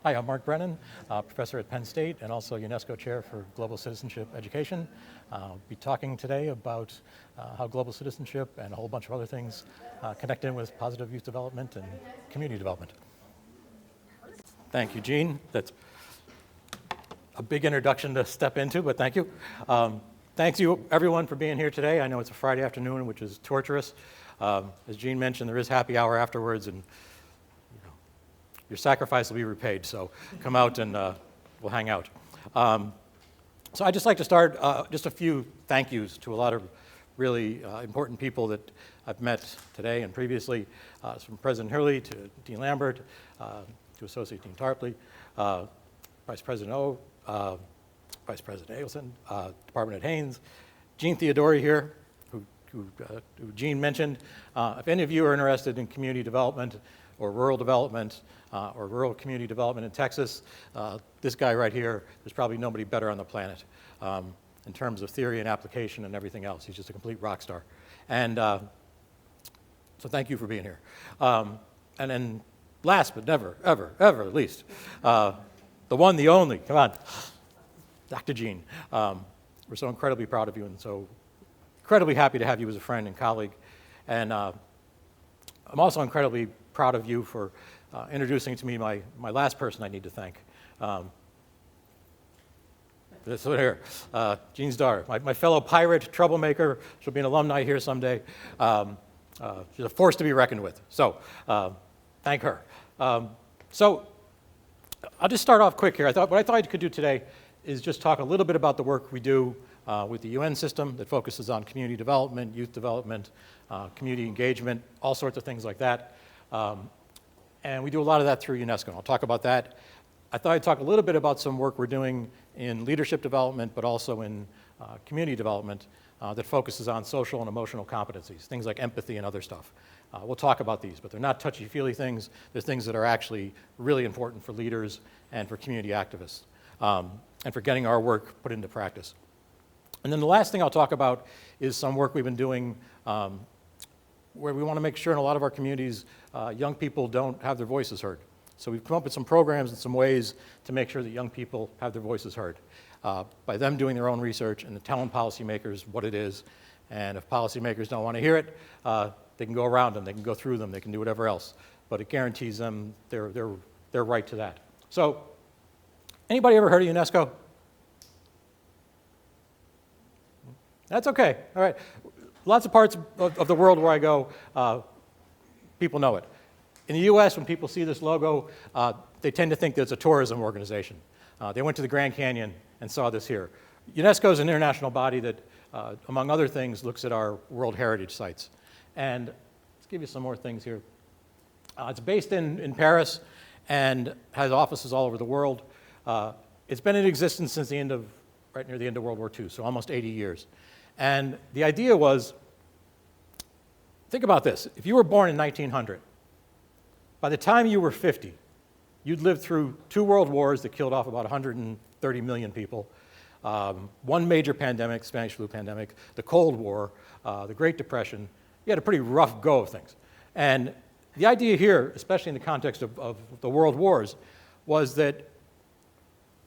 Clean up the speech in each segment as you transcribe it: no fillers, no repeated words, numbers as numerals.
Hi, I'm Mark Brennan, professor at Penn State and also UNESCO Chair for Global Citizenship Education. I'll be talking today about how global citizenship and a whole bunch of other things connect in with positive youth development and community development. Thank you, Gene. That's a big introduction to step into, but thank you. Thanks you, everyone, for being here today. I know it's a Friday afternoon, which is torturous. As Gene mentioned, there is happy hour afterwards, and your sacrifice will be repaid, so come out and we'll hang out. So I'd just like to start just a few thank yous to a lot of really important people that I've met today and previously, from President Hurley to Dean Lambert, to Associate Dean Tarpley, Vice President O, Vice President Adelson, Department Head Haynes, Gene Theodori here, who Gene mentioned. If any of you are interested in community development or rural development, or rural community development in Texas, this guy right here, there's probably nobody better on the planet in terms of theory and application and everything else. He's just a complete rock star. And so thank you for being here. And then last but never, ever least, the one, the only, come on, Dr. Gene. We're so incredibly proud of you and so incredibly happy to have you as a friend and colleague. And I'm also incredibly proud of you for introducing to me my last person I need to thank. This one here, Gene's daughter, my fellow pirate, troublemaker. She'll be an alumni here someday. She's a force to be reckoned with. So thank her. So I'll just start off quick here. What I thought I could do today is just talk a little bit about the work we do with the UN system that focuses on community development, youth development, community engagement, all sorts of things like that. And we do a lot of that through UNESCO. I'll talk about that. I thought I'd talk a little bit about some work we're doing in leadership development, but also in community development that focuses on social and emotional competencies, things like empathy and other stuff. We'll talk about these, but they're not touchy-feely things. They're things that are actually really important for leaders and for community activists, and for getting our work put into practice. And then the last thing I'll talk about is some work we've been doing where we want to make sure in a lot of our communities, young people don't have their voices heard. So we've come up with some programs and some ways to make sure that young people have their voices heard by them doing their own research and telling policymakers what it is. And if policymakers don't want to hear it, they can go around them, they can go through them, they can do whatever else. But it guarantees them their right to that. So anybody ever heard of UNESCO? That's okay. All right. Lots of parts of the world where I go, people know it. In the US, when people see this logo, they tend to think that it's a tourism organization. They went to the Grand Canyon and saw this here. UNESCO is an international body that, among other things, looks at our World Heritage sites. And let's give you some more things here. It's based in Paris and has offices all over the world. It's been in existence since right near the end of World War II, so almost 80 years. And the idea was, think about this. If you were born in 1900, by the time you were 50, you'd lived through 2 world wars that killed off about 130 million people, one major pandemic, Spanish flu pandemic, the Cold War, the Great Depression. You had a pretty rough go of things. And the idea here, especially in the context of the world wars, was that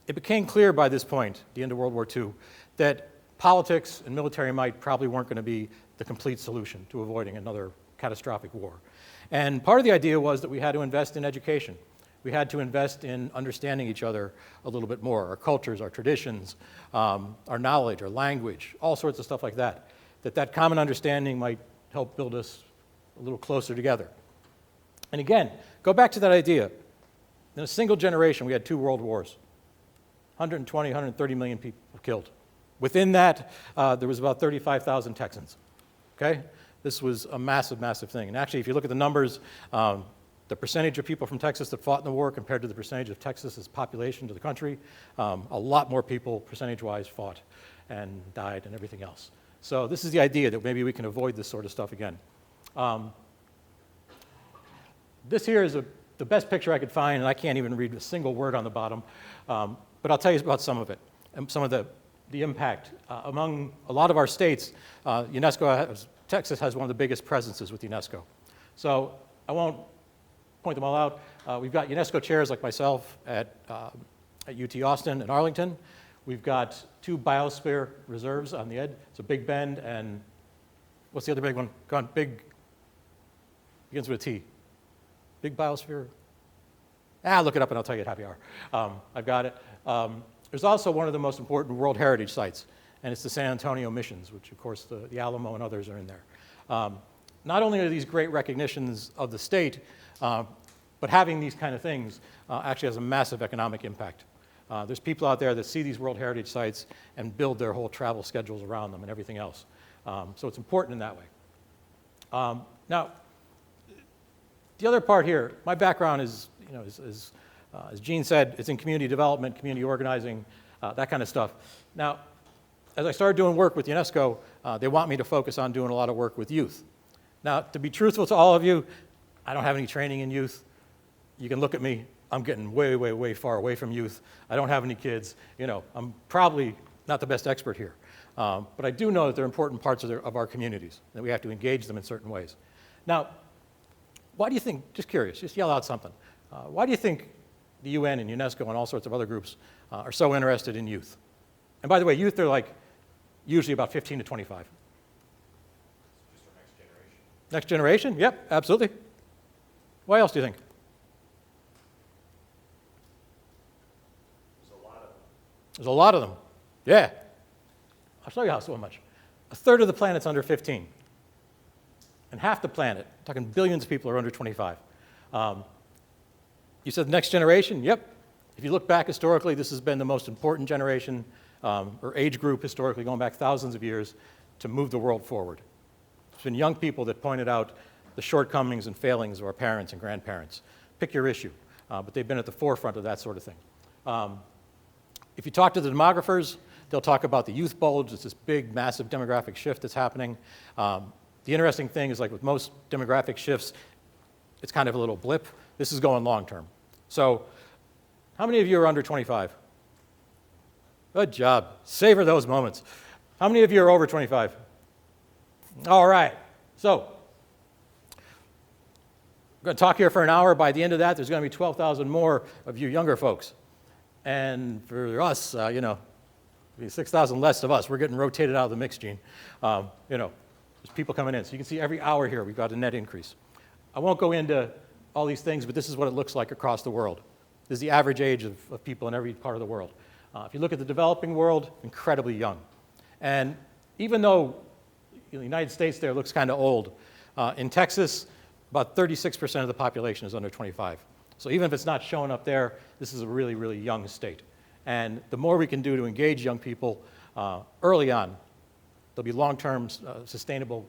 it became clear by this point, the end of World War II, that politics and military might probably weren't going to be the complete solution to avoiding another catastrophic war. And part of the idea was that we had to invest in education. We had to invest in understanding each other a little bit more, our cultures, our traditions, our knowledge, our language, all sorts of stuff like that. That common understanding might help build us a little closer together. And again, go back to that idea. In a single generation, we had 2 world wars. 120, 130 million people killed. Within that, there was about 35,000 Texans, okay? This was a massive, massive thing. And actually, if you look at the numbers, the percentage of people from Texas that fought in the war compared to the percentage of Texas's population to the country, a lot more people, percentage-wise, fought and died and everything else. So this is the idea that maybe we can avoid this sort of stuff again. This here is the best picture I could find, and I can't even read a single word on the bottom, but I'll tell you about some of it, and some of the impact. Among a lot of our states, Texas has one of the biggest presences with UNESCO. So I won't point them all out. We've got UNESCO chairs like myself at UT Austin and Arlington. We've got 2 biosphere reserves on the Ed. So Big Bend and what's the other big one? Go on, big, begins with a T. Big biosphere. Look it up and I'll tell you at happy hour. I've got it. There's also one of the most important World Heritage sites, and it's the San Antonio Missions, which of course the Alamo and others are in there. Not only are these great recognitions of the state, but having these kind of things actually has a massive economic impact. There's people out there that see these World Heritage sites and build their whole travel schedules around them and everything else. So it's important in that way. Now, the other part here, my background is, as Gene said, it's in community development, community organizing, that kind of stuff. Now, as I started doing work with UNESCO, they want me to focus on doing a lot of work with youth. Now, to be truthful to all of you, I don't have any training in youth. You can look at me. I'm getting way, way, way far away from youth. I don't have any kids. I'm probably not the best expert here. But I do know that they're important parts of our communities, that we have to engage them in certain ways. Now, why do you think, just curious, just yell out something. Why do you think the UN and UNESCO and all sorts of other groups are so interested in youth? And by the way, youth are like usually about 15 to 25. Just our next generation. Next generation? Yep, absolutely. Why else do you think? There's a lot of them. There's a lot of them. Yeah. I'll show you how so much. 1/3 of the planet's under 15. And half the planet, talking billions of people, are under 25. You said next generation? Yep. If you look back historically, this has been the most important generation or age group historically, going back thousands of years, to move the world forward. It's been young people that pointed out the shortcomings and failings of our parents and grandparents. Pick your issue, but they've been at the forefront of that sort of thing. If you talk to the demographers, they'll talk about the youth bulge. It's this big, massive demographic shift that's happening. The interesting thing is, like with most demographic shifts, it's kind of a little blip. This is going long term. So how many of you are under 25? Good job. Savor those moments. How many of you are over 25? All right. So we're going to talk here for an hour. By the end of that, there's going to be 12,000 more of you younger folks. And for us, there'll be 6,000 less of us. We're getting rotated out of the mix, Gene. There's people coming in. So you can see every hour here, we've got a net increase. I won't go into all these things, but this is what it looks like across the world. This is the average age of people in every part of the world. If you look at the developing world, incredibly young. And even though the United States there looks kind of old, in Texas, about 36% of the population is under 25. So even if it's not showing up there, this is a really, really young state. And the more we can do to engage young people early on, they'll be long-term, sustainable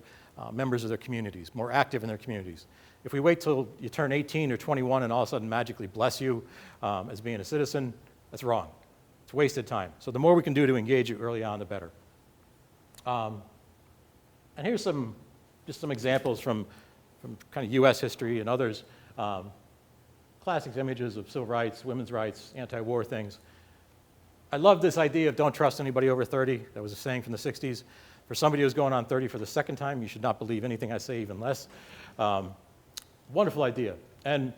members of their communities, more active in their communities. If we wait till you turn 18 or 21 and all of a sudden magically bless you as being a citizen, that's wrong. It's wasted time. So the more we can do to engage you early on, the better. And here's just some examples from kind of US history and others. Classic images of civil rights, women's rights, anti-war things. I love this idea of don't trust anybody over 30. That was a saying from the 60s. For somebody who's going on 30 for the second time, you should not believe anything I say, even less. Wonderful idea. And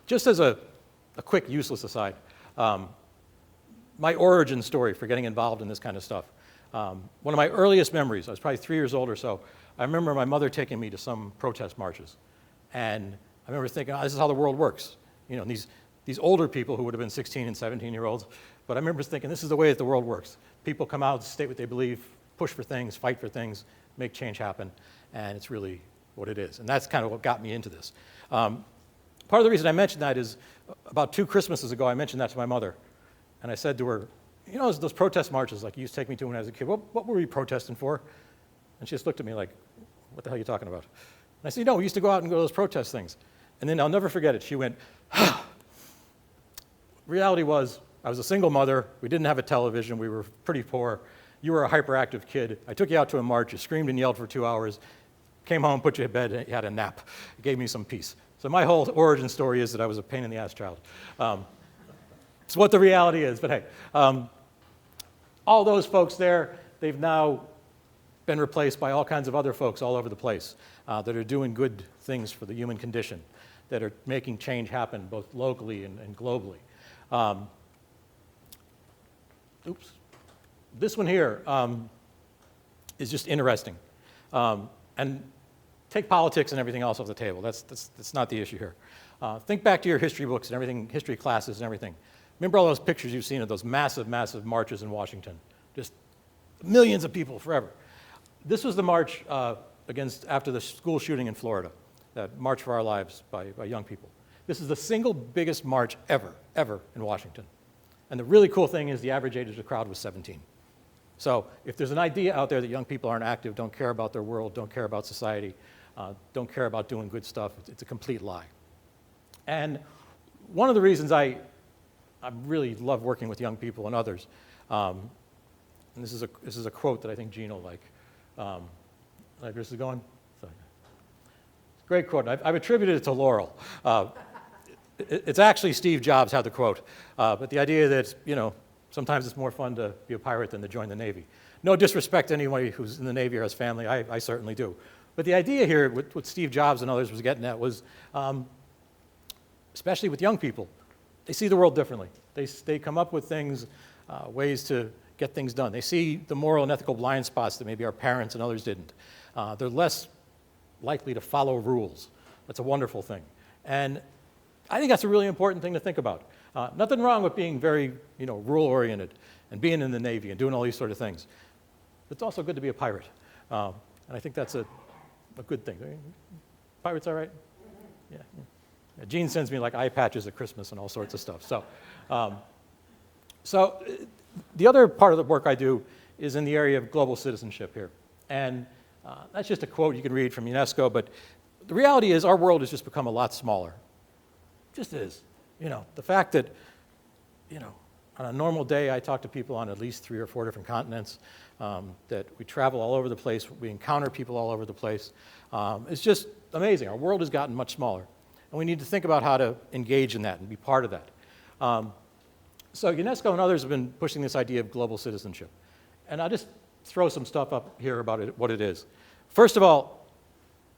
just as a quick useless aside, my origin story for getting involved in this kind of stuff. One of my earliest memories, I was probably 3 years old or so, I remember my mother taking me to some protest marches. And I remember thinking, this is how the world works. These older people who would have been 16 and 17-year-olds, but I remember thinking, this is the way that the world works. People come out, state what they believe, push for things, fight for things, make change happen, and it's really what it is. And that's kind of what got me into this. Part of the reason I mentioned that is about 2 Christmases ago, I mentioned that to my mother. And I said to her, those protest marches like you used to take me to when I was a kid, what were we protesting for? And she just looked at me like, what the hell are you talking about? And I said, we used to go out and go to those protest things. And then I'll never forget it. She went, Reality was, I was a single mother. We didn't have a television. We were pretty poor. You were a hyperactive kid. I took you out to a march. You screamed and yelled for 2 hours. Came home, put you in bed, and you had a nap. It gave me some peace. So my whole origin story is that I was a pain in the ass child. It's what the reality is, but hey. All those folks there, they've now been replaced by all kinds of other folks all over the place that are doing good things for the human condition, that are making change happen both locally and globally. Oops. This one here is just interesting. And take politics and everything else off the table. That's not the issue here. Think back to your history books and everything, history classes and everything. Remember all those pictures you've seen of those massive, massive marches in Washington? Just millions of people forever. This was the march after the school shooting in Florida, that March for Our Lives by young people. This is the single biggest march ever in Washington. And the really cool thing is the average age of the crowd was 17. So if there's an idea out there that young people aren't active, don't care about their world, don't care about society, don't care about doing good stuff, it's a complete lie. And one of the reasons I really love working with young people and others, and this is a quote that I think Gene will like. Like this is going? Sorry. It's a great quote. I've attributed it to Laurel. It's actually Steve Jobs had the quote, but the idea that, sometimes it's more fun to be a pirate than to join the Navy. No disrespect to anybody who's in the Navy or has family, I certainly do. But the idea here, what Steve Jobs and others was getting at was, especially with young people, they see the world differently. They come up with things, ways to get things done. They see the moral and ethical blind spots that maybe our parents and others didn't. They're less likely to follow rules. That's a wonderful thing. And I think that's a really important thing to think about. Nothing wrong with being very, rule-oriented and being in the Navy and doing all these sort of things. It's also good to be a pirate. And I think that's a good thing. Pirates all right? Yeah. Gene sends me like eye patches at Christmas and all sorts of stuff. So the other part of the work I do is in the area of global citizenship here. And that's just a quote you can read from UNESCO, but the reality is our world has just become a lot smaller. It just is. The fact that, on a normal day I talk to people on at least 3 or 4 different continents, that we travel all over the place, we encounter people all over the place. It's just amazing. Our world has gotten much smaller. And we need to think about how to engage in that and be part of that. So UNESCO and others have been pushing this idea of global citizenship. And I'll just throw some stuff up here about it, what it is. First of all,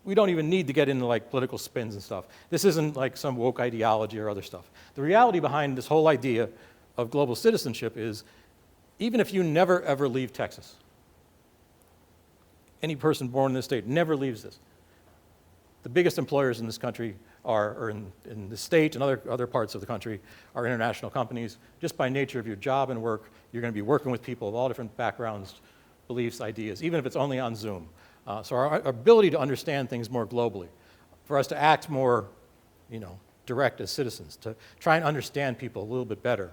we don't even need to get into like political spins and stuff. This isn't like some woke ideology or other stuff. The reality behind this whole idea of global citizenship is even if you never ever leave Texas, any person born in this state never leaves this. The biggest employers in this country or in the state and other parts of the country are international companies. Just by nature of your job and work, you're going to be working with people of all different backgrounds, beliefs, ideas, even if it's only on Zoom. So our ability to understand things more globally, for us to act more, direct as citizens, to try and understand people a little bit better.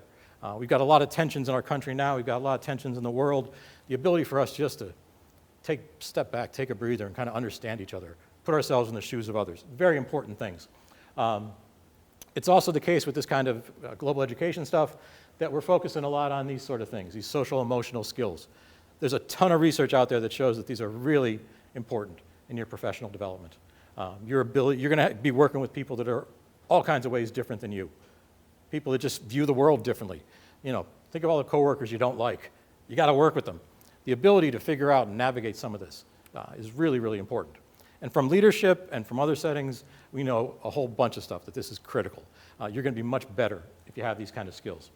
We've got a lot of tensions in our country now. We've got a lot of tensions in the world. The ability for us just to step back, take a breather, and kind of understand each other, put ourselves in the shoes of others. Very important things. It's also the case with this kind of global education stuff that we're focusing a lot on these sort of things, these social emotional skills. There's a ton of research out there that shows that these are really important in your professional development. You're going to be working with people that are all kinds of ways different than you. People that just view the world differently. Think of all the coworkers you don't like. You got to work with them. The ability to figure out and navigate some of this is really, really important. And from leadership and from other settings, we know a whole bunch of stuff that this is critical. You're going to be much better if you have these kind of skills.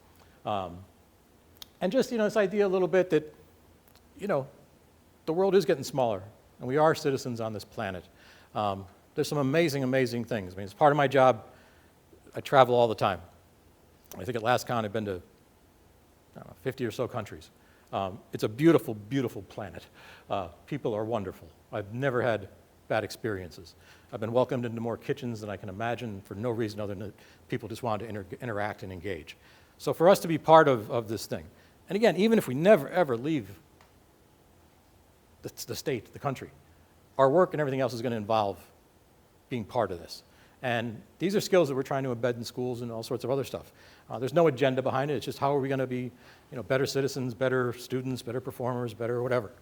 And just, this idea a little bit that, the world is getting smaller, and we are citizens on this planet. There's some amazing, amazing things. I mean, as part of my job, I travel all the time. I think at last count, I've been to 50 or so countries. It's a beautiful, beautiful planet. People are wonderful. I've never had bad experiences. I've been welcomed into more kitchens than I can imagine for no reason other than that people just want to interact and engage. So for us to be part of this thing, and again, even if we never, ever leave the state, the country, our work and everything else is going to involve being part of this. And these are skills that we're trying to embed in schools and all sorts of other stuff. There's no agenda behind it. It's just how are we going to be better citizens, better students, better performers, better whatever.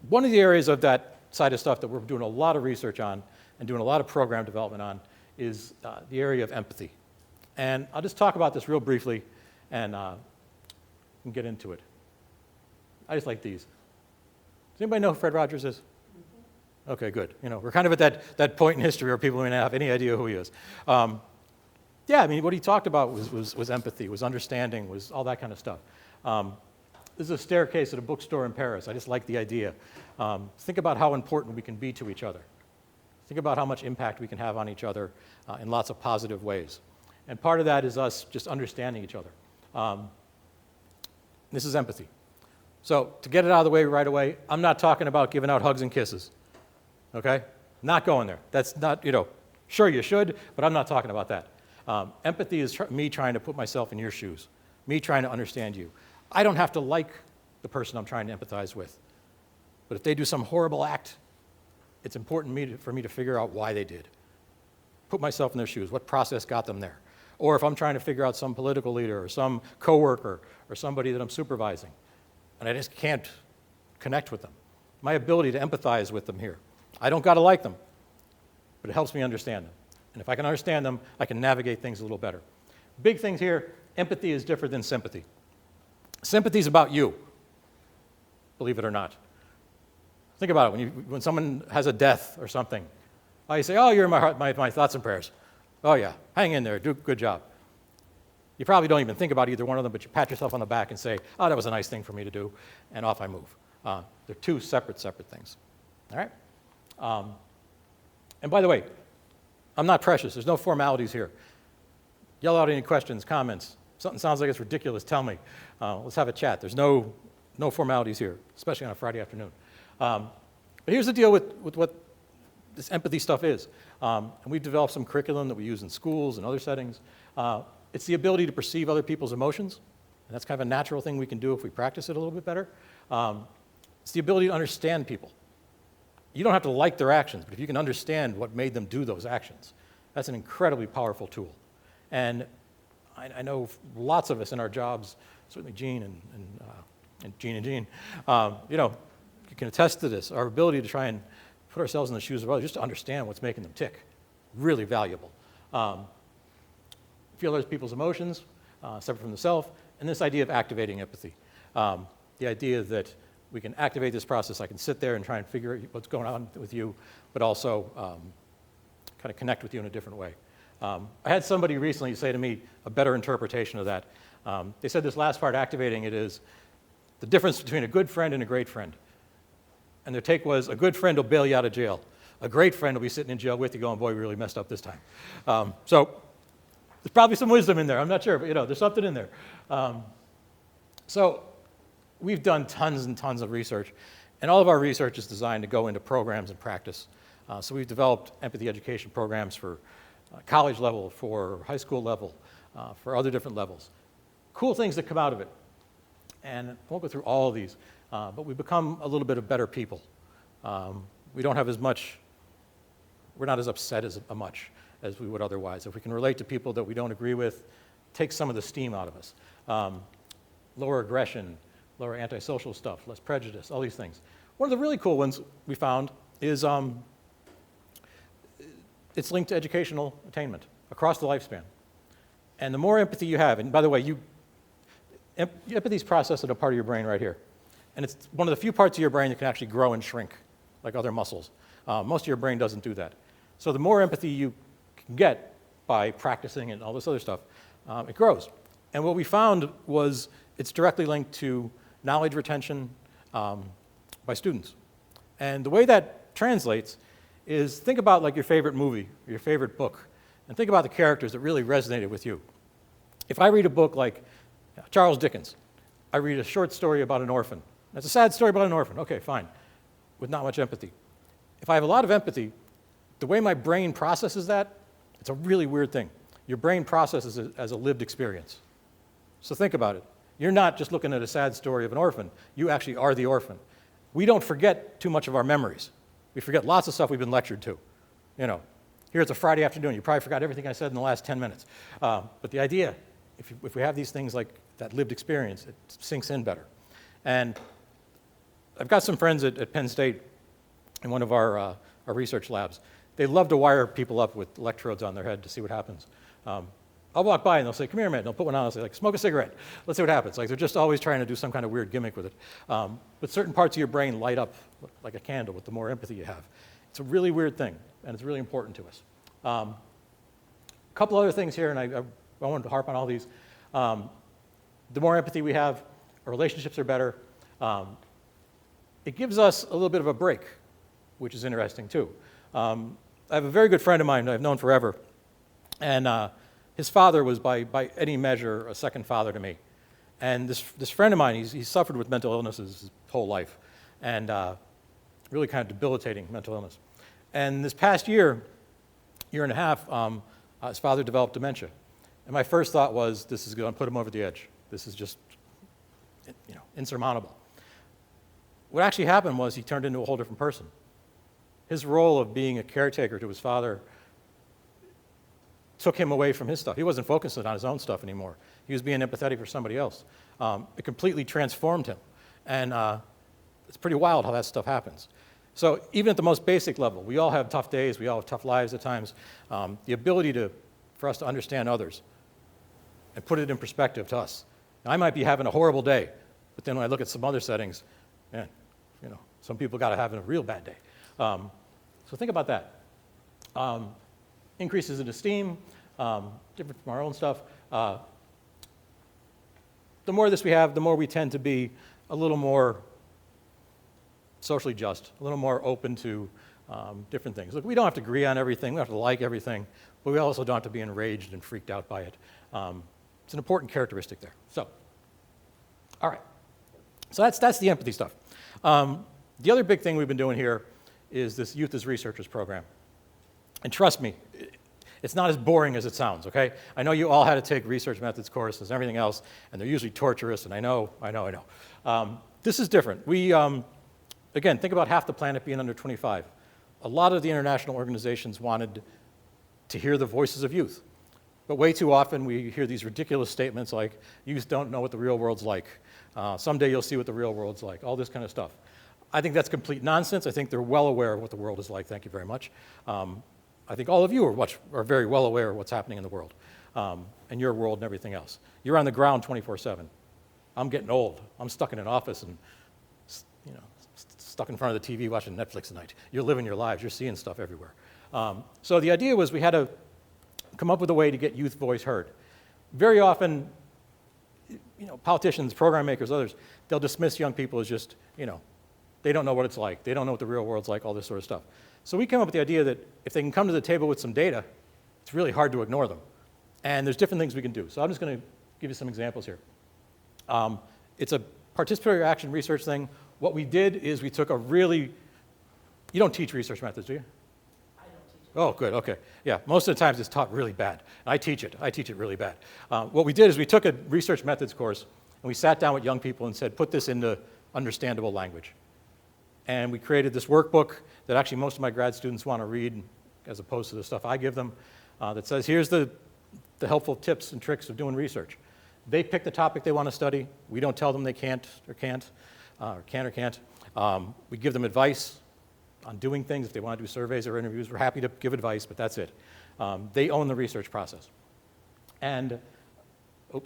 One of the areas of that side of stuff that we're doing a lot of research on and doing a lot of program development on is the area of empathy. And I'll just talk about this real briefly and get into it. I just like these. Does anybody know who Fred Rogers is? Okay, good. You know, we're kind of at that point in history where people may not have any idea who he is. Yeah, I mean, what he talked about was empathy, was understanding, was all that kind of stuff. This is a staircase at a bookstore in Paris. I just like the idea. Think about how important we can be to each other. Think about how much impact we can have on each other in lots of positive ways. And part of that is us just understanding each other. This is empathy. So to get it out of the way right away, I'm not talking about giving out hugs and kisses, okay? Not going there. That's not, sure you should, but I'm not talking about that. Empathy is me trying to put myself in your shoes, me trying to understand you. I don't have to like the person I'm trying to empathize with, but if they do some horrible act, it's important for me to figure out why they did. Put myself in their shoes, what process got them there. Or if I'm trying to figure out some political leader or some coworker or somebody that I'm supervising, and I just can't connect with them. My ability to empathize with them here. I don't got to like them, but it helps me understand them. And if I can understand them, I can navigate things a little better. Big things here, empathy is different than sympathy. Sympathy is about you, believe it or not. Think about it, when someone has a death or something, you say, oh, you're in my heart, my thoughts and prayers. Oh yeah, hang in there, do a good job. You probably don't even think about either one of them, but you pat yourself on the back and say, oh, that was a nice thing for me to do, and off I move. They're two separate things, all right? And by the way, I'm not precious. There's no formalities here. Yell out any questions, comments. Something sounds like it's ridiculous, tell me. Let's have a chat. There's no formalities here, especially on a Friday afternoon. But here's the deal with what this empathy stuff is. And we've developed some curriculum that we use in schools and other settings. It's the ability to perceive other people's emotions. And that's kind of a natural thing we can do if we practice it a little bit better. It's the ability to understand people. You don't have to like their actions, but if you can understand what made them do those actions, that's an incredibly powerful tool. And I know lots of us in our jobs, certainly Gene and Gene, you can attest to this. Our ability to try and put ourselves in the shoes of others, just to understand what's making them tick, really valuable. Feel other people's emotions, separate from the self, and this idea of activating empathy. The idea that we can activate this process. I can sit there and try and figure out what's going on with you, but also kind of connect with you in a different way. I had somebody recently say to me a better interpretation of that. They said this last part, activating it, is the difference between a good friend and a great friend. And their take was, a good friend will bail you out of jail. A great friend will be sitting in jail with you going, boy, we really messed up this time. So there's probably some wisdom in there. I'm not sure, but there's something in there. So we've done tons and tons of research, and all of our research is designed to go into programs and practice. So we've developed empathy education programs for college level, for high school level, for other different levels. Cool things that come out of it. And I won't go through all of these, but we've become a little bit of better people. We don't have as much, we're not as upset as much as we would otherwise. If we can relate to people that we don't agree with, take some of the steam out of us. Lower aggression, lower antisocial stuff, less prejudice, all these things. One of the really cool ones we found is it's linked to educational attainment across the lifespan. And the more empathy you have, and by the way, empathy is processed at a part of your brain right here. And it's one of the few parts of your brain that can actually grow and shrink, like other muscles. Most of your brain doesn't do that. So the more empathy you can get by practicing and all this other stuff, it grows. And what we found was it's directly linked to knowledge retention by students. And the way that translates is, think about like your favorite movie or your favorite book, and think about the characters that really resonated with you. If I read a book like Charles Dickens, I read a short story about an orphan. That's a sad story about an orphan. Okay, fine, with not much empathy. If I have a lot of empathy, the way my brain processes that, it's a really weird thing. Your brain processes it as a lived experience. So think about it. You're not just looking at a sad story of an orphan. You actually are the orphan. We don't forget too much of our memories. We forget lots of stuff we've been lectured to. Here it's a Friday afternoon. You probably forgot everything I said in the last 10 minutes. But the idea, if we have these things like that lived experience, it sinks in better. And I've got some friends at Penn State in one of our research labs. They love to wire people up with electrodes on their head to see what happens. I'll I'll walk by and they'll say, come here, man. They'll put one on and say, like, smoke a cigarette. Let's see what happens. Like, they're just always trying to do some kind of weird gimmick with it. But certain parts of your brain light up like a candle with the more empathy you have. It's a really weird thing, and it's really important to us. A couple other things here, and I wanted to harp on all these. The more empathy we have, our relationships are better. It gives us a little bit of a break, which is interesting too. I have a very good friend of mine that I've known forever, and his father was by any measure a second father to me. And this friend of mine, he's suffered with mental illnesses his whole life, and really kind of debilitating mental illness. And this past year and a half, his father developed dementia. And my first thought was, this is going to put him over the edge. This is just, insurmountable. What actually happened was he turned into a whole different person. His role of being a caretaker to his father took him away from his stuff. He wasn't focusing on his own stuff anymore. He was being empathetic for somebody else. It completely transformed him. And it's pretty wild how that stuff happens. So even at the most basic level, we all have tough days, we all have tough lives at times. The ability for us to understand others and put it in perspective to us. Now, I might be having a horrible day, but then when I look at some other settings, man, some people got to have a real bad day. So think about that. Increases in esteem, different from our own stuff. The more of this we have, the more we tend to be a little more socially just, a little more open to different things. Look, we don't have to agree on everything, we don't have to like everything, but we also don't have to be enraged and freaked out by it. It's an important characteristic there. So, all right. So that's the empathy stuff. The other big thing we've been doing here is this Youth as Researchers program. And trust me, it's not as boring as it sounds, okay? I know you all had to take research methods courses and everything else, and they're usually torturous, and I know. This is different. We, again, think about half the planet being under 25. A lot of the international organizations wanted to hear the voices of youth. But way too often we hear these ridiculous statements like, youth don't know what the real world's like. Someday you'll see what the real world's like, all this kind of stuff. I think that's complete nonsense. I think they're well aware of what the world is like. Thank you very much. I think all of you are very well aware of what's happening in the world, and your world and everything else. You're on the ground 24/7. I'm getting old. I'm stuck in an office and stuck in front of the TV watching Netflix at night. You're living your lives. You're seeing stuff everywhere. So the idea was we had to come up with a way to get youth voice heard. Very often, politicians, program makers, others, they'll dismiss young people as just, they don't know what it's like. They don't know what the real world's like, all this sort of stuff. So we came up with the idea that if they can come to the table with some data, it's really hard to ignore them. And there's different things we can do. So I'm just going to give you some examples here. It's a participatory action research thing. What we did is we took you don't teach research methods, do you? I don't teach. Oh, good, okay. Yeah, most of the times it's taught really bad. I teach it really bad. What we did is we took a research methods course and we sat down with young people and said, put this into understandable language. And we created this workbook that actually most of my grad students want to read as opposed to the stuff I give them that says, here's the helpful tips and tricks of doing research. They pick the topic they want to study. We don't tell them they can't. We give them advice on doing things. If they want to do surveys or interviews, we're happy to give advice, but that's it. They own the research process. And, I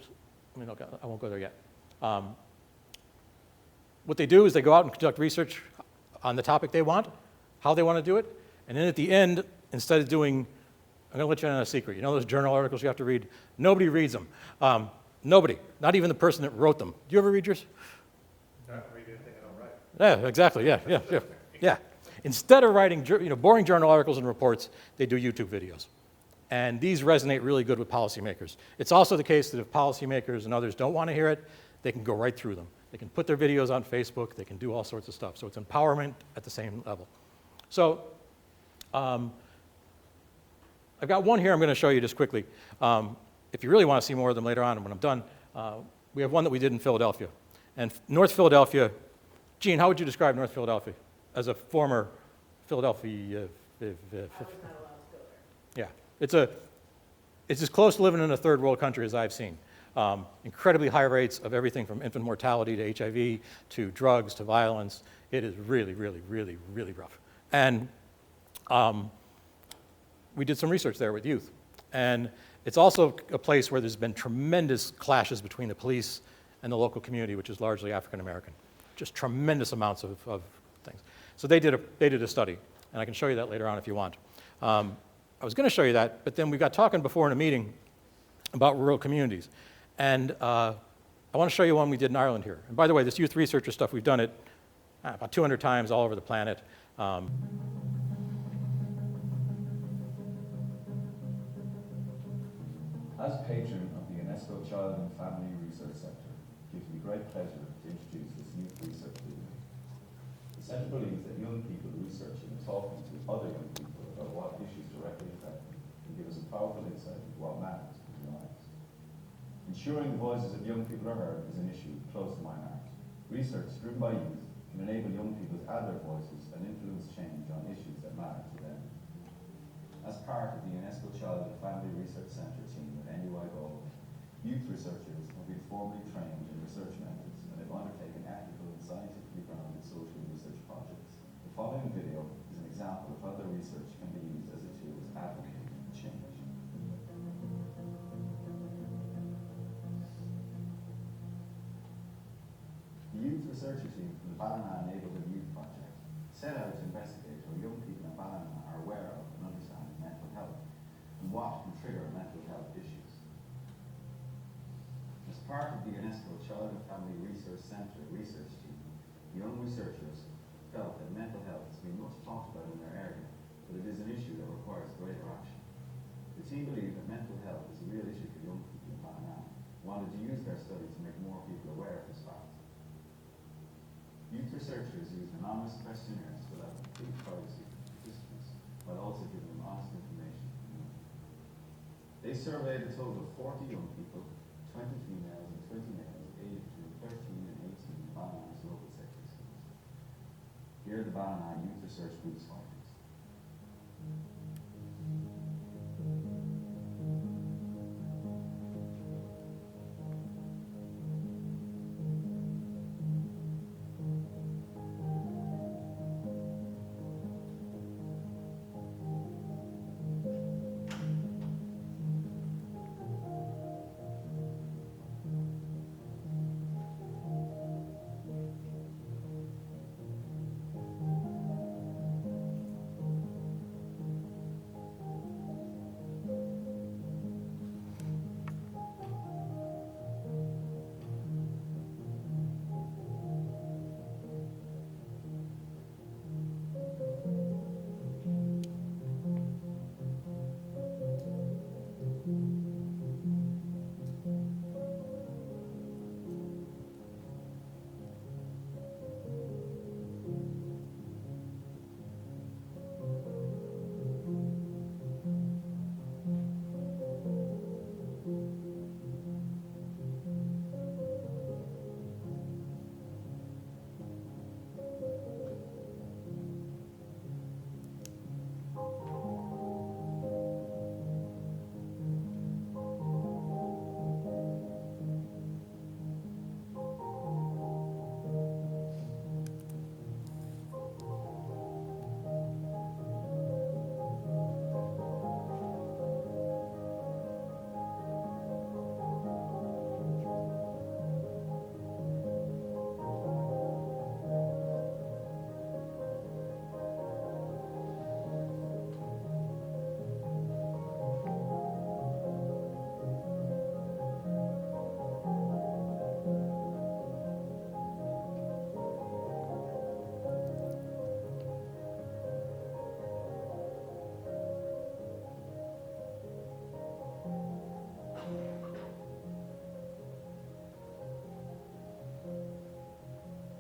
won't go there yet. What they do is they go out and conduct research on the topic they want, how they want to do it, and then at the end, instead of doing, I'm going to let you in on a secret. You know those journal articles you have to read? Nobody reads them. Nobody, not even the person that wrote them. Do you ever read yours? No, read anything I don't write. Yeah, exactly, yeah. Instead of writing boring journal articles and reports, they do YouTube videos. And these resonate really good with policymakers. It's also the case that if policymakers and others don't want to hear it, they can go right through them. They can put their videos on Facebook, they can do all sorts of stuff. So it's empowerment at the same level. So I've got one here I'm going to show you just quickly. If you really want to see more of them later on when I'm done, we have one that we did in Philadelphia. And North Philadelphia, Gene, how would you describe North Philadelphia as a former Philadelphia? I was not allowed to go there. Yeah, it's as close to living in a third world country as I've seen. Incredibly high rates of everything from infant mortality to HIV to drugs to violence. It is really, really, really, really rough. And we did some research there with youth. And It's also a place where there's been tremendous clashes between the police and the local community, which is largely African American. Just tremendous amounts of things. So they did a study, and I can show you that later on if you want. I was going to show you that, but then we got talking before in a meeting about rural communities. And I want to show you one we did in Ireland here. And by the way, this youth researcher stuff, we've done it about 200 times all over the planet. As patron of the UNESCO Child and Family Research Centre, it gives me great pleasure to introduce this youth research unit. The centre believes that young people researching and talking to other young people about what issues directly affect them can give us a powerful insight into what matters in their lives. Ensuring the voices of young people are heard is an issue close to my heart. Research driven by youth can enable young people to add their voices and influence change on issues that matter to them. As part of the UNESCO Child and Family Research Centre team at NUI Galway, youth researchers have been formally trained in research methods and have undertaken ethical and scientifically grounded social research projects. The following video is an example of how their research can be used as a tool to advocate for change. The youth researcher team from the Ballina Neighbourhood Youth Project set out to investigate how young people in Ballina are aware of and understand mental health and what can trigger mental health issues. As part of the UNESCO Child and Family Research Centre research team, young researchers felt that mental health has been much talked about in their area, but it is an issue that requires greater action. The team believed that mental health is a real issue for young people in Ballina and wanted to use their study to make more people aware of this fact. Youth researchers used anonymous questionnaires to allow complete privacy for participants, while also giving them honest information. They surveyed a total of 40 young people, 20 females and 20 males, aged between 13 and 18 in Ballina's local secondary schools. Here are the Ballina Youth Research Group's findings.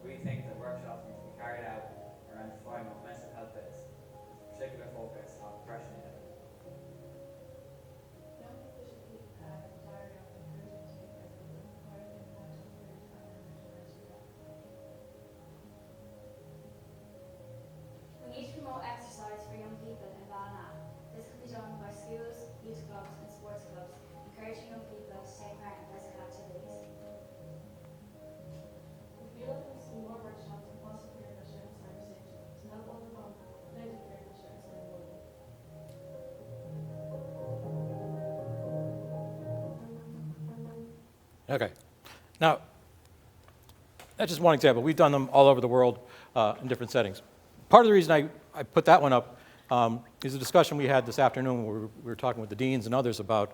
We think that workshops need to be carried out around defining what mental health is, with particular focus on depression and Young people should keep a diary of encouragement to take as it will require the impact of their time and mental health. We need to promote exercise for young people in Ballina. This can be done by schools, youth clubs and sports clubs, encouraging young people to take part in physical activities. We feel that we see more workshops and possibly a shared conversation to help overcome negative fear and share cyberbullying. Okay. Now, that's just one example. We've done them all over the world in different settings. Part of the reason I put that one up is a discussion we had this afternoon where we were talking with the deans and others about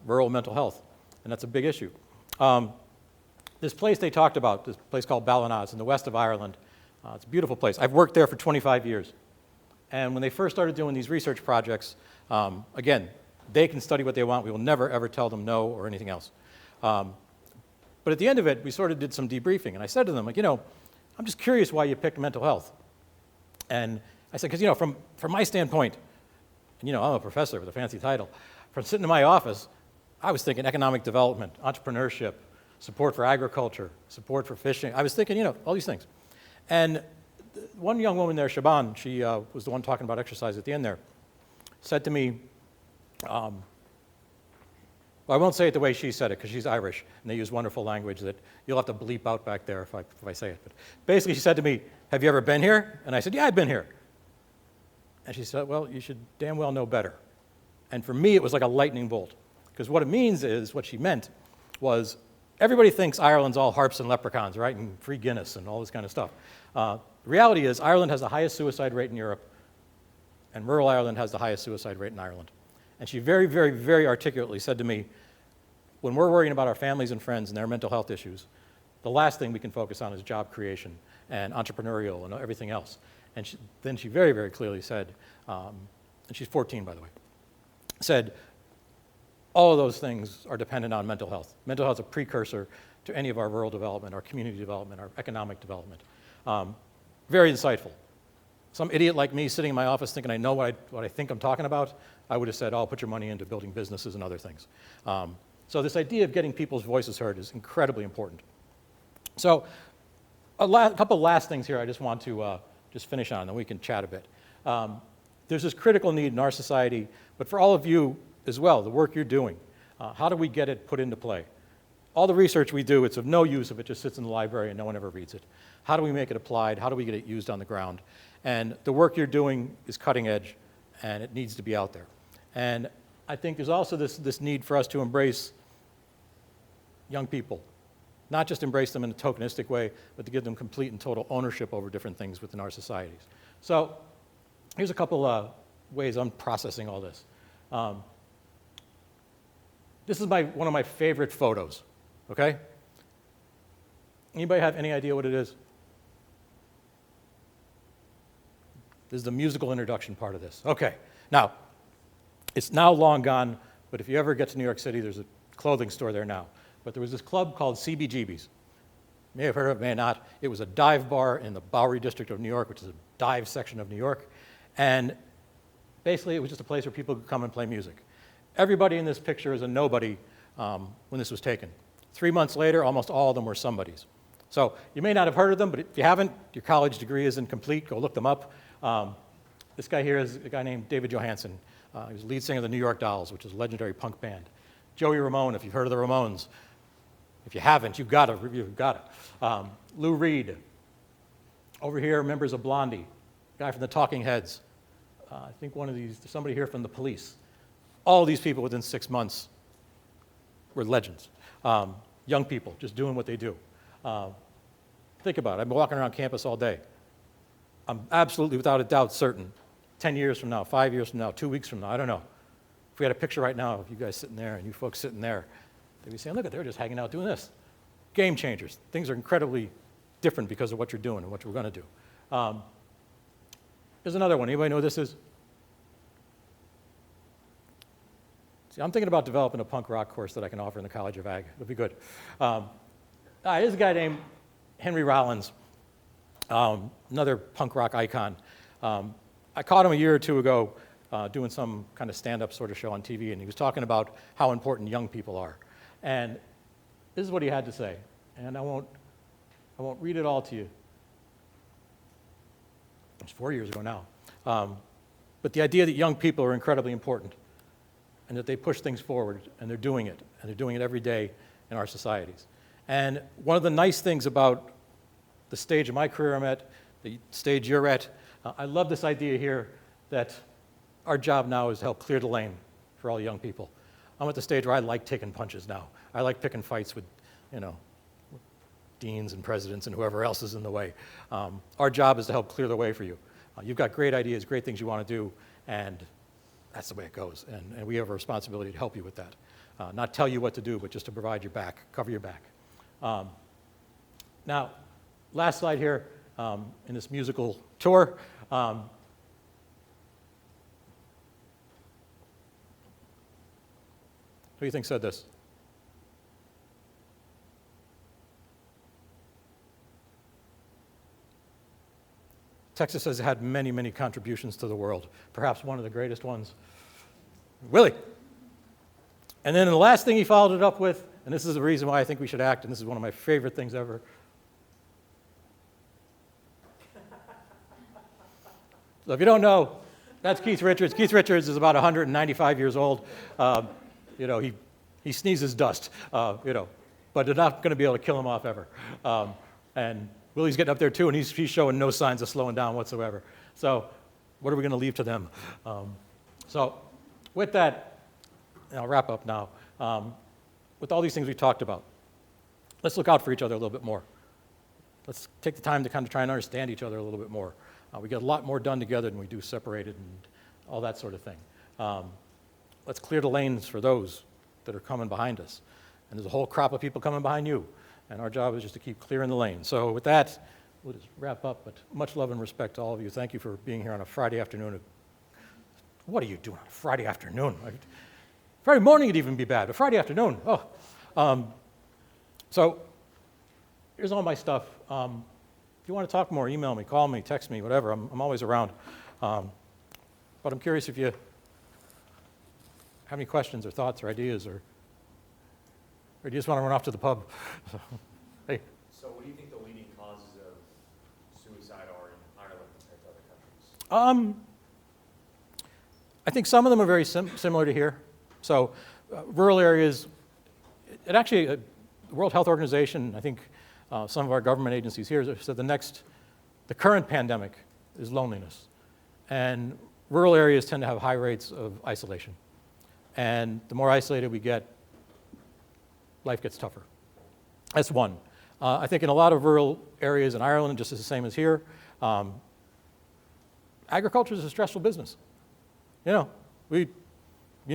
rural mental health, and that's a big issue. This place they talked about, this place called Ballinaz in the west of Ireland, it's a beautiful place. I've worked there for 25 years. And when they first started doing these research projects, again, they can study what they want. We will never, ever tell them no or anything else. But at the end of it, we sort of did some debriefing. And I said to them, like, I'm just curious why you picked mental health. And I said, because, from my standpoint, and, I'm a professor with a fancy title, from sitting in my office, I was thinking economic development, entrepreneurship, support for agriculture, support for fishing. I was thinking, all these things. And one young woman there, Shaban, she was the one talking about exercise at the end there, said to me, well, I won't say it the way she said it because she's Irish, and they use wonderful language that you'll have to bleep out back there if I say it. But basically, she said to me, have you ever been here? And I said, yeah, I've been here. And she said, well, you should damn well know better. And for me, it was like a lightning bolt, because what it means is, what she meant was, everybody thinks Ireland's all harps and leprechauns, right, and free Guinness and all this kind of stuff. The reality is, Ireland has the highest suicide rate in Europe, and rural Ireland has the highest suicide rate in Ireland. And she very, very, very articulately said to me, when we're worrying about our families and friends and their mental health issues, the last thing we can focus on is job creation and entrepreneurial and everything else. And then she very, very clearly said, and she's 14, by the way, said, all of those things are dependent on mental health. Mental health is a precursor to any of our rural development, our community development, our economic development. Very insightful. Some idiot like me sitting in my office thinking I know what I think I'm talking about, I would have said, oh, put your money into building businesses and other things. So this idea of getting people's voices heard is incredibly important. So a couple last things here I just want to just finish on, and then we can chat a bit. There's this critical need in our society, but for all of you as well, the work you're doing, how do we get it put into play? All the research we do, it's of no use if it just sits in the library and no one ever reads it. How do we make it applied? How do we get it used on the ground? And the work you're doing is cutting edge, and it needs to be out there. And I think there's also this need for us to embrace young people, not just embrace them in a tokenistic way, but to give them complete and total ownership over different things within our societies. So here's a couple ways I'm processing all this. This is one of my favorite photos, okay? Anybody have any idea what it is? This is the musical introduction part of this. Okay, now, it's now long gone, but if you ever get to New York City, there's a clothing store there now. But there was this club called CBGB's. You may have heard of it, may not. It was a dive bar in the Bowery district of New York, which is a dive section of New York. And basically, it was just a place where people could come and play music. Everybody in this picture is a nobody when this was taken. 3 months later, almost all of them were somebodies. So you may not have heard of them, but if you haven't, your college degree is incomplete. Go look them up. This guy here is a guy named David Johansen. He was the lead singer of the New York Dolls, which is a legendary punk band. Joey Ramone, if you've heard of the Ramones. If you haven't, you've got it. Lou Reed. Over here, members of Blondie. Guy from the Talking Heads. I think somebody here from the Police. All these people within 6 months were legends. Young people just doing what they do. Think about it. I've been walking around campus all day. I'm absolutely, without a doubt, certain 10 years from now, 5 years from now, 2 weeks from now, I don't know. If we had a picture right now of you guys sitting there and you folks sitting there, they'd be saying, look, they're just hanging out doing this. Game changers. Things are incredibly different because of what you're doing and what we're going to do. Here's another one. Anybody know what this is? See, I'm thinking about developing a punk rock course that I can offer in the College of Ag. It'll be good. Here's a guy named Henry Rollins, another punk rock icon. I caught him a year or two ago doing some kind of stand-up sort of show on TV, and he was talking about how important young people are. And this is what he had to say, and I won't read it all to you. It's 4 years ago now. But the idea that young people are incredibly important and that they push things forward, and they're doing it every day in our societies. And one of the nice things about the stage of my career I'm at, the stage you're at, I love this idea here that our job now is to help clear the lane for all young people. I'm at the stage where I like taking punches now. I like picking fights with, you know, deans and presidents and whoever else is in the way. Our job is to help clear the way for you. You've got great ideas, great things you want to do, and that's the way it goes. And we have a responsibility to help you with that. Not tell you what to do, but just to provide your back, cover your back. Now, last slide here in this musical tour. Who do you think said this? Texas has had many, many contributions to the world, perhaps one of the greatest ones, Willie. And then the last thing he followed it up with, and this is the reason why I think we should act, and this is one of my favorite things ever. So if you don't know, that's Keith Richards. Keith Richards is about 195 years old. You know, he sneezes dust, you know, but they're not going to be able to kill him off ever. And Willie's getting up there too, and he's showing no signs of slowing down whatsoever. So what are we going to leave to them? So with that, and I'll wrap up now. With all these things we talked about, let's look out for each other a little bit more. Let's take the time to kind of try and understand each other a little bit more. We get a lot more done together than we do separated and all that sort of thing. Let's clear the lanes for those that are coming behind us. And there's a whole crop of people coming behind you. And our job is just to keep clearing the lane. So with that, we'll just wrap up. But much love and respect to all of you. Thank you for being here on a Friday afternoon. What are you doing on a Friday afternoon? Friday morning would even be bad, but Friday afternoon, oh. So here's all my stuff. If you want to talk more, email me, call me, text me, whatever. I'm always around. But I'm curious if you have any questions or thoughts or ideas, or do you just want to run off to the pub? Hey. So what do you think the leading causes of suicide are in Ireland compared to other countries? I think some of them are very similar to here. So rural areas, it actually, the World Health Organization, I think some of our government agencies here said the current pandemic is loneliness. And rural areas tend to have high rates of isolation. And the more isolated we get, life gets tougher. That's one. I think in a lot of rural areas in Ireland, just as the same as here, agriculture is a stressful business. You know, you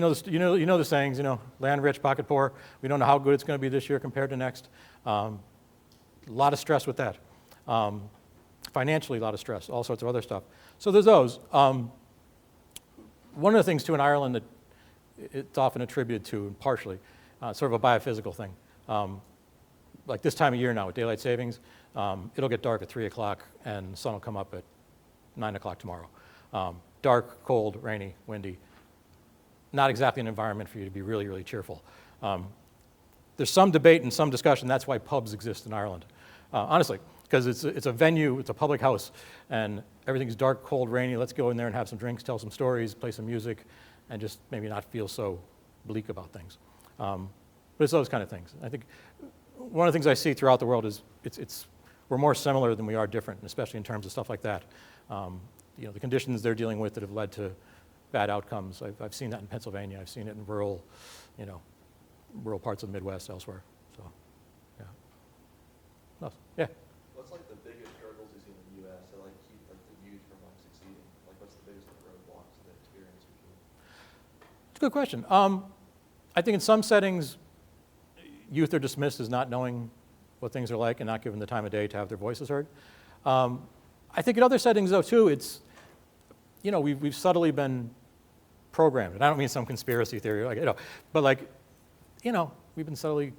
know the sayings, you know, land rich, pocket poor. We don't know how good it's going to be this year compared to next. A lot of stress with that. Financially, a lot of stress, all sorts of other stuff. So there's those. One of the things, too, in Ireland that it's often attributed to, and partially, sort of a biophysical thing. Like this time of year now with daylight savings, it'll get dark at 3 o'clock and the sun will come up at 9 o'clock tomorrow. Dark, cold, rainy, windy. Not exactly an environment for you to be really, really cheerful. There's some debate and some discussion. That's why pubs exist in Ireland. Honestly, because it's a venue, it's a public house, and everything's dark, cold, rainy. Let's go in there and have some drinks, tell some stories, play some music, and just maybe not feel so bleak about things. But it's those kind of things. I think one of the things I see throughout the world is we're more similar than we are different, especially in terms of stuff like that. You know, the conditions they're dealing with that have led to bad outcomes. I've seen that in Pennsylvania. I've seen it in rural parts of the Midwest, elsewhere. So, yeah. No, yeah. What's like the biggest struggles you see in the U.S. that like keep like the youth from like succeeding? Like, what's the biggest roadblocks to the experience usually? It's a good question. I think in some settings, youth are dismissed as not knowing what things are like and not given the time of day to have their voices heard. I think in other settings, though, too, it's, you know, we've subtly been programmed. And I don't mean some conspiracy theory, like, you know, but like, you know, we've been subtly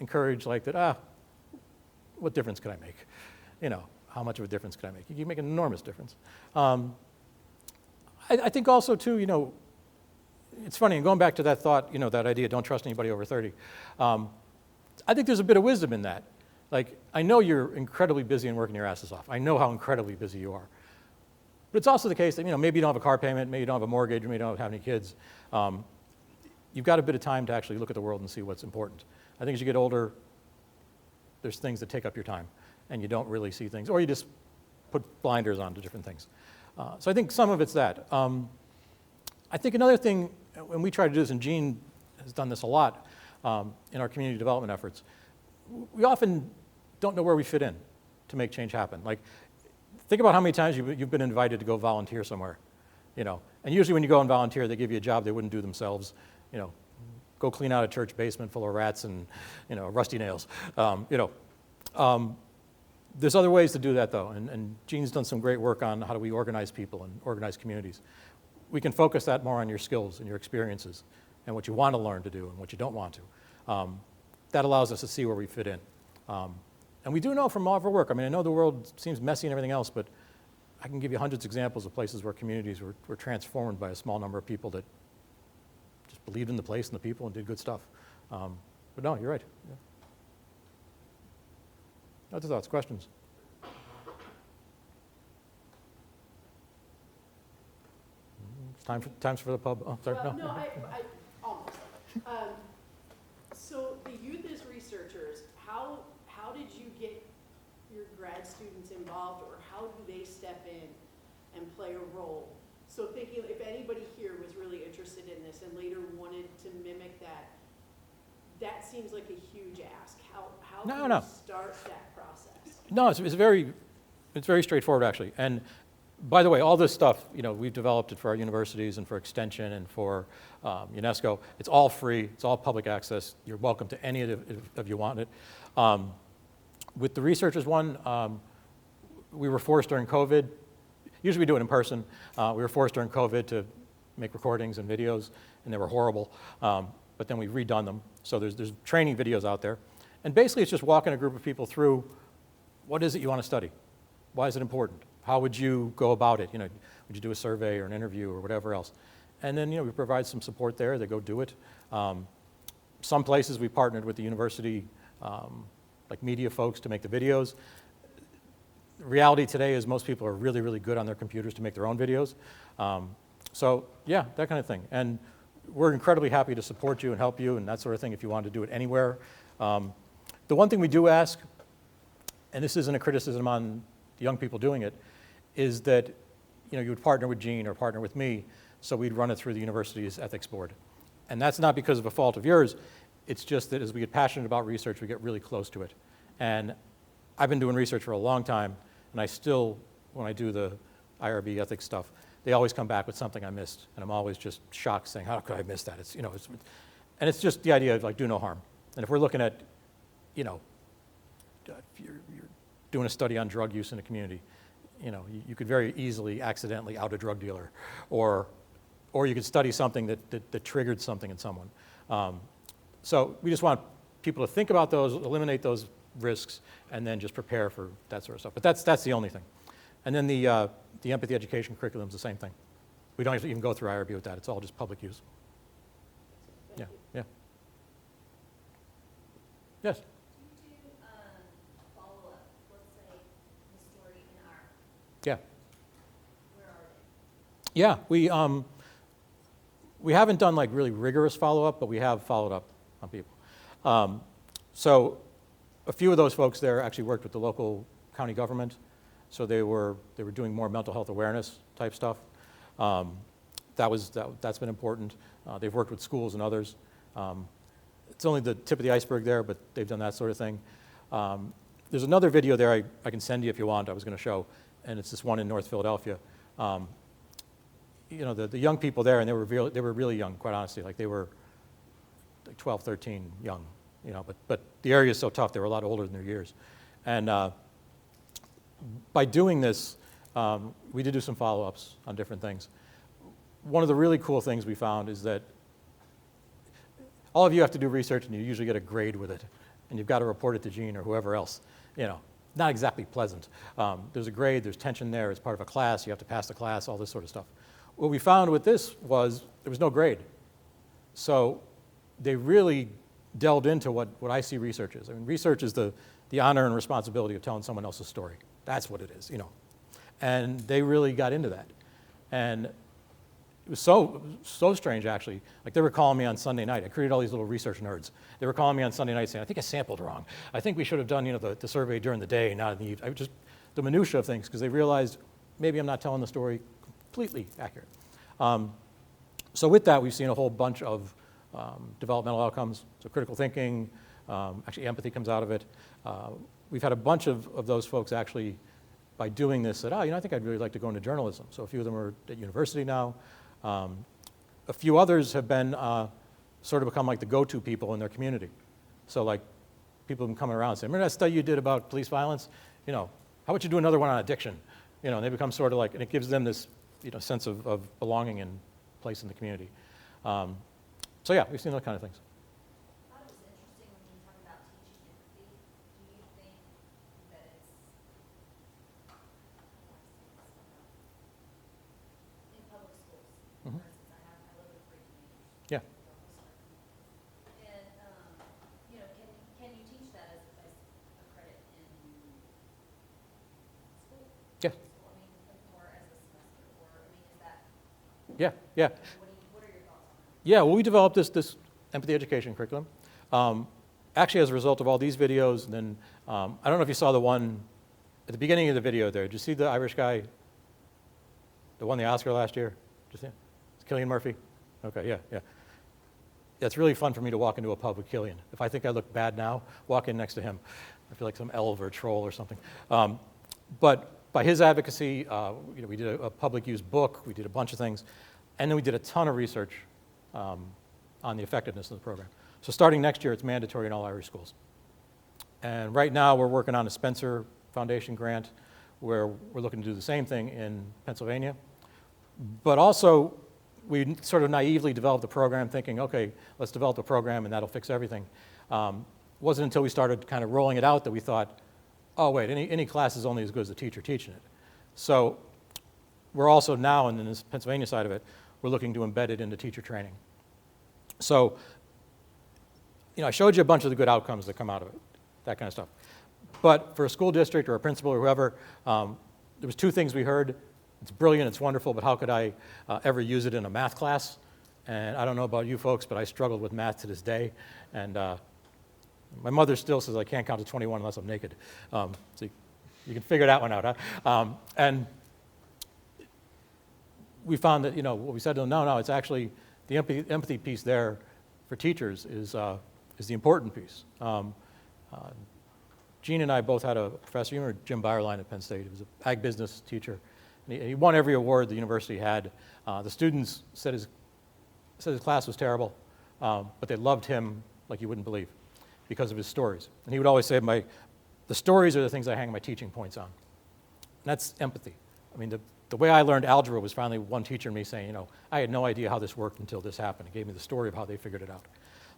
encouraged like that, what difference could I make? You know, how much of a difference could I make? You can make an enormous difference. I think also, too, you know, it's funny, and going back to that thought, you know, that idea, don't trust anybody over 30. I think there's a bit of wisdom in that. Like, I know you're incredibly busy and working your asses off. I know how incredibly busy you are. But it's also the case that, you know, maybe you don't have a car payment, maybe you don't have a mortgage, maybe you don't have any kids. You've got a bit of time to actually look at the world and see what's important. I think as you get older, there's things that take up your time, and you don't really see things, or you just put blinders on to different things. So I think some of it's that. I think another thing, and we try to do this, and Gene has done this a lot in our community development efforts. We often don't know where we fit in to make change happen. Like, think about how many times you've been invited to go volunteer somewhere, you know. And usually when you go and volunteer, they give you a job they wouldn't do themselves, you know. Go clean out a church basement full of rats and, you know, rusty nails, there's other ways to do that, though, and Jean's done some great work on how do we organize people and organize communities. We can focus that more on your skills and your experiences and what you want to learn to do and what you don't want to. That allows us to see where we fit in. And we do know from all of our work, I mean, I know the world seems messy and everything else, but I can give you hundreds of examples of places where communities were transformed by a small number of people that just believed in the place and the people and did good stuff. But no, you're right. Yeah. Other thoughts, questions? Times for the pub. Oh, sorry. Well, No. no, I almost. So the youth as researchers, how did you get your grad students involved, or how do they step in and play a role? So thinking if anybody here was really interested in this and later wanted to mimic that, that seems like a huge ask. How No, do no. you start that process? No, it's very straightforward, actually. And by the way, all this stuff, you know, we've developed it for our universities and for Extension and for UNESCO. It's all free. It's all public access. You're welcome to any of it if you want it. With the researchers one, we were forced during COVID. Usually we do it in person. We were forced during COVID to make recordings and videos, and they were horrible. But then we've redone them. So there's training videos out there. And basically it's just walking a group of people through what is it you want to study? Why is it important? How would you go about it? You know, would you do a survey or an interview or whatever else? And then, you know, we provide some support there. They go do it. Some places we partnered with the university, like media folks to make the videos. The reality today is most people are really, really good on their computers to make their own videos. So yeah, that kind of thing. And we're incredibly happy to support you and help you and that sort of thing if you want to do it anywhere. The one thing we do ask, and this isn't a criticism on the young people doing it, is that, you know, you would partner with Jean or partner with me, so we'd run it through the university's ethics board. And that's not because of a fault of yours, it's just that as we get passionate about research, we get really close to it. And I've been doing research for a long time, and I still, when I do the IRB ethics stuff, they always come back with something I missed, and I'm always just shocked saying, how could I miss that? It's, you know, and it's just the idea of like, do no harm. And if we're looking at, you know, if you're doing a study on drug use in a community, you know, you could very easily accidentally out a drug dealer, or you could study something that triggered something in someone. So we just want people to think about those, eliminate those risks, and then just prepare for that sort of stuff. But that's the only thing. And then the empathy education curriculum is the same thing. We don't even go through IRB with that. It's all just public use. Yeah, yeah. Yes? Do you do follow-up, let's say, the story in art? Yeah. Where are they? Yeah, we haven't done like really rigorous follow-up, but we have followed up on people. So a few of those folks there actually worked with the local county government, so they were doing more mental health awareness type stuff. That's been important. They've worked with schools and others. It's only the tip of the iceberg there, but they've done that sort of thing. There's another video there I can send you if you want, I was going to show, and it's this one in North Philadelphia. You know, the young people there, and they were really young, quite honestly. Like they were like 12, 13, young, you know, but the area is so tough, they were a lot older than their years. And by doing this, we did do some follow-ups on different things. One of the really cool things we found is that all of you have to do research, and you usually get a grade with it, and you've got to report it to Jean or whoever else. You know, not exactly pleasant. There's a grade, there's tension there, it's part of a class, you have to pass the class, all this sort of stuff. What we found with this was there was no grade. So they really delved into what I see research is. I mean, research is the honor and responsibility of telling someone else's story. That's what it is, you know. And they really got into that. And it was so strange, actually. Like, they were calling me on Sunday night. I created all these little research nerds. They were calling me on Sunday night saying, I think I sampled wrong. I think we should have done, you know, the survey during the day, not in the evening. Just the minutia of things, because they realized maybe I'm not telling the story completely accurate. So with that, we've seen a whole bunch of developmental outcomes, so critical thinking, actually empathy comes out of it. We've had a bunch of those folks actually, by doing this, said, oh, I think I'd really like to go into journalism. So a few of them are at university now. A few others have been sort of become like the go-to people in their community. So like people have been coming around and saying, remember that study you did about police violence? How about you do another one on addiction? And they become sort of like, and it gives them this sense of belonging and place in the community. So yeah, we've seen those kind of things. I thought it was interesting when you talk about teaching empathy. Do you think that it's in public schools? Mhm. For instance, I live with 3 teenagers. Yeah. And can you teach that as a credit in school? Yeah. I mean, or as a semester, or is that? Yeah, yeah. What are your thoughts on that? Yeah, well, we developed this empathy education curriculum. Actually, as a result of all these videos, and then I don't know if you saw the one at the beginning of the video there. Did you see the Irish guy that won the Oscar last year? Did you see it? It's Cillian Murphy? Okay, yeah. Yeah, it's really fun for me to walk into a pub with Cillian. If I think I look bad now, walk in next to him. I feel like some elf or troll or something. But by his advocacy, we did a public use book, we did a bunch of things, and then we did a ton of research on the effectiveness of the program. So starting next year, it's mandatory in all Irish schools. And right now, we're working on a Spencer Foundation grant where we're looking to do the same thing in Pennsylvania. But also, we sort of naively developed the program thinking, okay, let's develop a program and that'll fix everything. It wasn't until we started kind of rolling it out that we thought, oh wait, any class is only as good as the teacher teaching it. So we're also now, in this Pennsylvania side of it, we're looking to embed it into teacher training. So, I showed you a bunch of the good outcomes that come out of it, that kind of stuff. But for a school district or a principal or whoever, there was 2 things we heard. It's brilliant, it's wonderful, but how could I ever use it in a math class? And I don't know about you folks, but I struggled with math to this day. And my mother still says I can't count to 21 unless I'm naked. So you can figure that one out, huh? And we found that, what we said to them, no, it's actually the empathy piece there for teachers is the important piece. Gene and I both had a professor, you remember Jim Byerline at Penn State. He was an ag business teacher. And he won every award the university had. The students said his class was terrible, but they loved him like you wouldn't believe because of his stories. And he would always say, the stories are the things I hang my teaching points on. And that's empathy. I mean, the way I learned algebra was finally one teacher and me saying, I had no idea how this worked until this happened. It gave me the story of how they figured it out.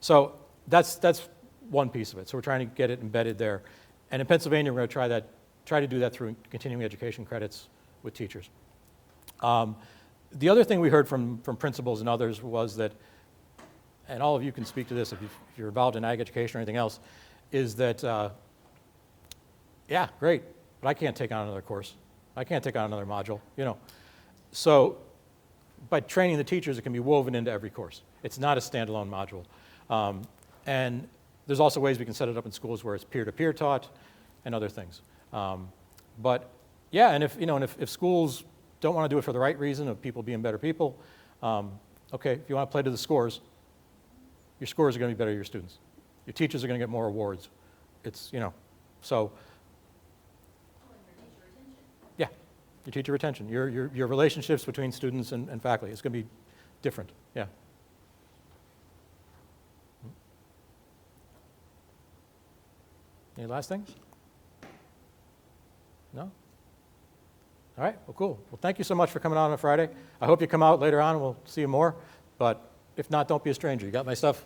So that's one piece of it. So we're trying to get it embedded there. And in Pennsylvania, we're going to try to do that through continuing education credits with teachers. The other thing we heard from principals and others was that, and all of you can speak to this if you're involved in ag education or anything else, is that, yeah, great, but I can't take on another course. I can't take on another module, So by training the teachers, it can be woven into every course. It's not a standalone module. And there's also ways we can set it up in schools where it's peer-to-peer taught and other things. But yeah, and if schools don't want to do it for the right reason of people being better people, okay, if you want to play to the scores, your scores are going to be better than your students. Your teachers are going to get more awards. It's, so. Yeah, your teacher retention, your relationships between students and faculty, it's going to be different, yeah. Any last things? No? All right, well, cool. Well, thank you so much for coming on Friday. I hope you come out later on and we'll see you more. But if not, don't be a stranger. You got my stuff?